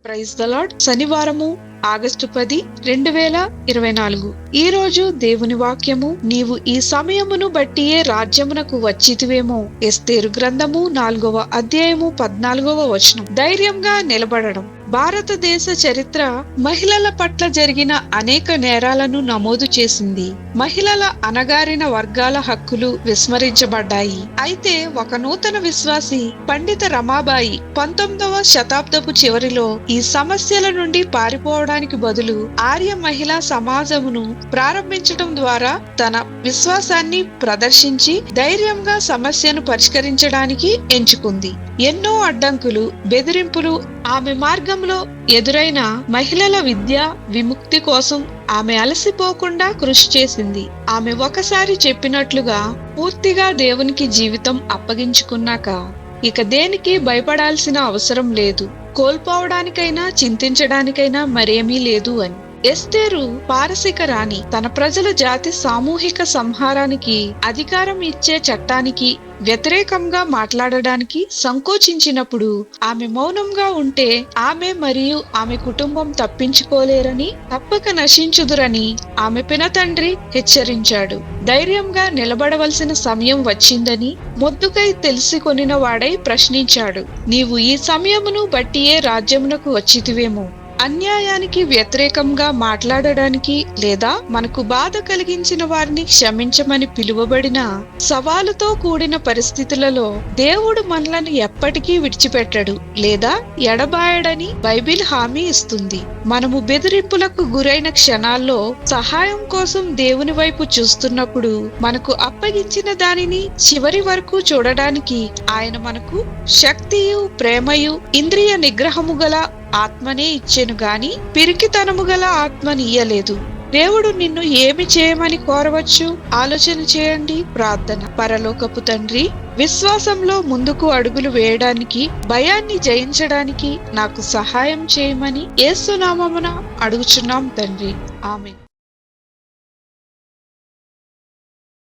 Praise the Lord. శనివారము August 10, 2024. ఈ రోజు దేవుని వాక్యము, నీవు ఈ సమయమును బట్టియే రాజ్యమునకు వచ్చితివేమో. ఎస్తేరు గ్రంథము 4వ అధ్యాయము 14వ వచనం. ధైర్యంగా నిలబడడం. భారతదేశ చరిత్ర మహిళల పట్ల జరిగిన అనేక నేరాలను నమోదు చేసింది. మహిళల అణగారిన వర్గాల హక్కులు విస్మరించబడ్డాయి. అయితే ఒక నూతన విశ్వాసి పండిత రమాబాయి 19వ శతాబ్దపు చివరిలో ఈ సమస్యల నుండి పారిపోవడానికి బదులు ఆర్య మహిళా సమాజమును ప్రారంభించడం ద్వారా తన విశ్వాసాన్ని ప్రదర్శించి ధైర్యంగా సమస్యను పరిష్కరించడానికి ఎంచుకుంది. ఎన్నో అడ్డంకులు, బెదిరింపులు ఆమె మార్గంలో ఎదురైన మహిళల విద్య విముక్తి కోసం ఆమె అలసిపోకుండా కృషి చేసింది. ఆమె ఒకసారి చెప్పినట్లుగా, పూర్తిగా దేవునికి జీవితం అప్పగించుకున్నాక ఇక దేనికి భయపడాల్సిన అవసరం లేదు, కోల్పోవడానికైనా చింతించడానికైనా మరేమీ లేదు అని. ఎస్తేరు పారసిక రాణి తన ప్రజల జాతి సామూహిక సంహారానికి అధికారం ఇచ్చే చట్టానికి వ్యతిరేకంగా మాట్లాడడానికి సంకోచించినప్పుడు ఆమె మౌనంగా ఉంటే ఆమె మరియు ఆమె కుటుంబం తప్పించుకోలేరని, తప్పక నశించుదురని ఆమె పినతండ్రి హెచ్చరించాడు. ధైర్యంగా నిలబడవలసిన సమయం వచ్చిందని మొద్దుకై తెలిసి కొనిన వాడై ప్రశ్నించాడు, నీవు ఈ సమయమును బట్టియే రాజ్యమునకు వచ్చితివేమో. అన్యాయానికి వ్యతిరేకంగా మాట్లాడడానికి లేదా మనకు బాధ కలిగించిన వారిని క్షమించమని పిలువబడిన సవాలుతో కూడిన పరిస్థితులలో దేవుడు మనలను ఎప్పటికీ విడిచిపెట్టడు లేదా ఎడబాయడని బైబిల్ హామీ ఇస్తుంది. మనము బెదిరింపులకు గురైన క్షణాల్లో సహాయం కోసం దేవుని వైపు చూస్తున్నప్పుడు మనకు అప్పగించిన దానిని చివరి వరకు చూడడానికి ఆయన మనకు శక్తియు, ప్రేమయు, ఇంద్రియ నిగ్రహము గల ఆత్మనే ఇచ్చెను గాని పిరికితనము గల ఆత్మని ఇయ్యలేదు. దేవుడు నిన్ను ఏమి చేయమని కోరవచ్చు? ఆలోచన చేయండి. ప్రార్థన. పరలోకపు తండ్రి, విశ్వాసంలో ముందుకు అడుగులు వేయడానికి, భయాన్ని జయించడానికి నాకు సహాయం చేయమని యేసు నామమున అడుగుచున్నాం తండ్రి. ఆమేన్.